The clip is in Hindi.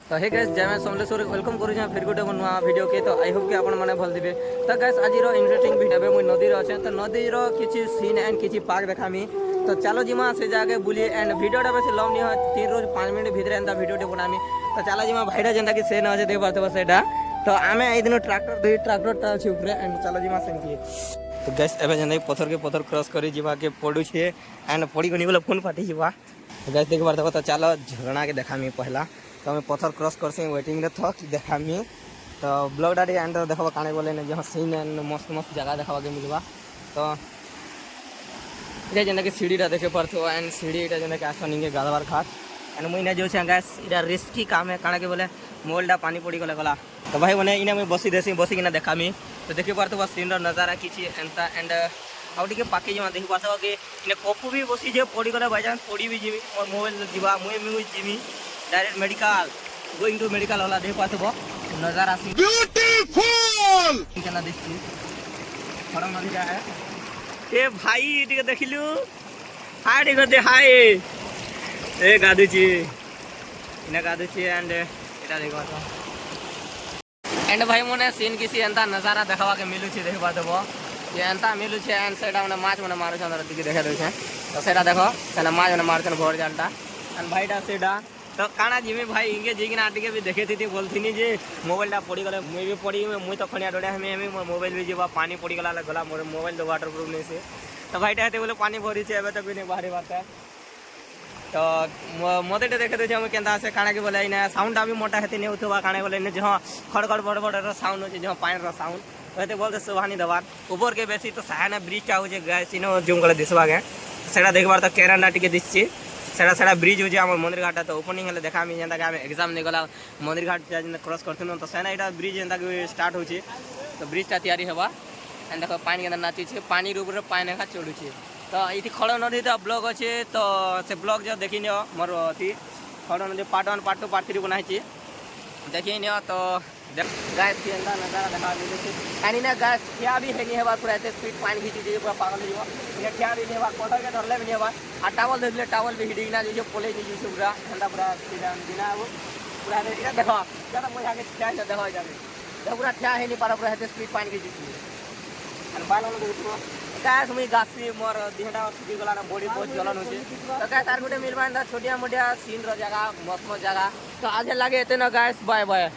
तो हे गाइस जय मैं समलेश्वर वेलकम करूँ फिर गोटे नुआ वीडियो के। तो आई होप कि आपण मैंने भल थे। तो गाइस आज इंटरेस्टिंग वीडियो मुझे नदी अच्छे तो नदीर किसी सीन एंड किसी पार्क देखामी। तो चलो जिमा से जाके बुली एंड वीडियोटा बेस लंब नहीं है 3 रोज 5 मिनट भितर एंता वीडियो बनामी। तो चलो जिमा भाईटा जेनता कि से अच्छे देख पार्थ से तो आम ये दिन ट्राक्टर दुई ट्राक्टरटा अच्छे ऊपर एंड चलो जिमा सेमती। तो गैस एवं जेनता पथर के पथर क्रॉस कर पड़ू एंड पड़ी गनी बोले फोन फाटी जा। गैस देख पार्थ तो चलो झरना के देखामी पहला। तो हमें पथर क्रॉस कर वेटिंग रे थक देखामी। तो ब्लॉग डाटी एंड देखा काणे बोले जहाँ सीन एंड मस्त मस्त जगह देखा के मिलवा। तो ये जेनता कि सीढ़ीटा देखे पार्थो एंड सीढ़ी ये जेनता कि आस निगे गाधवार घाट एंड मुझे जो गैस इटा रिस्की काम है काଣା के बोले मोबाइलटा पानी पड़ी गले गला। तो भाई मैंने इना मुझे बसी देसी बसिकिना देखामी। तो देखी पार्थो बस सीन नजारा किसी एंता एंड आउ टे पाके जमा देखी पार्थो कि इन कपू भी बसी जे पड़ी गले बाई चांस पड़ी भी जीवी मोर मोबाइल जीवा मुझे जीवी direct medical going to medical वाला देख पार्थो नजारा सी ब्यूटीफुल केना दिसती खरम नदी का है ए भाई टिके देखिलु हाय टिके दे हाय ए गादुची इना गादुची एंड एटा देखो तो एंड भाई मोने सीन किसी एंता नजारा देखावा के मिलु छी देख पार्थो ये एंता मिलु छी एंड सेटा माने माछ माने मारो छन दिके देखा दे छै। तो सेटा देखो सेना माछ माने मारछन भोर जालटा एंड भाईटा सेटा तो काना जिमी भाई इंगे जिगिना आटिके भी देखे थी बोलथिनी जे मोबाइलटा पड़ी गले मुई भी पड़ी मुई तो खनिया डोडा हमें मोर मोबाइल भी जेबा पानी पड़ी गला गला मोर मोबाइल तो वाटर प्रूफ नहीं से। तो भाईटा हेते बोले पानी भरी छे एबे तक भी नहीं बाहरी बात है। तो मोदेटे देखे दे हम केंदा से काना के बोले इना साउंड भी मोटा हेते नहीं उठवा काना बोले ने जहां खड़खड़ बड़ रो साउंड हो जहां पानी रो साउंड हेते बोलते सुहानी दबार ऊपर के बेसी तो सायना ब्रिज टा हो जे गाइस इनो जूम कर दिसवा गे सेडा देखबार तो केरला टिके दिसछि सेडा सेडा ब्रिज हो जे हमर मंदिर घाट तो ओपनिंग हले देखा मी जेंता कि हम एग्जाम नहीं गला मंदिर घाट क्रॉस करथुन तो सेना एटा ब्रिज जेंता कि स्टार्ट हो छी। तो ब्रिज टा तैयारी हेबा एंड देखो पानी के अंदर नाची छे पानी रे ऊपर पानी का चढ़ू छे। तो इति खड़ नदी तो ब्लॉग अच्छे तो से ब्लॉग जो देखी नियो मोर अति खड़ नदी पार्ट 1 पार्ट 2 पार्ट 3 बनाई छी देखी नियो। तो गैस के अंदर नजारा देखा मिले छे कानी ना गैस क्या भी है नहीं हेबा पूरा एते स्पीड पानी खींची जे पूरा पागल हो जीवा इने क्या भी नहीं हेबा कोटर के धरले भी नहीं हेबा आ टावल देले टावल भी हिडिना जे पोले जे जे पूरा ठंडा पूरा सीधा बिना वो पूरा इने देखो ज्यादा मजा के क्या देखो जाके पूरा क्या है नहीं पारा पूरा एते स्पीड पानी खींची और बालों में देखो गैस मुई गासी मोर देहटा सुखी गला ना बॉडी बहुत जलन होचे। तो गैस तार गुटे मिलबा छोटिया मोटिया सीन रो जगह मस्त मस्त जगह। तो आज लगे एते ना गैस बाय बाय।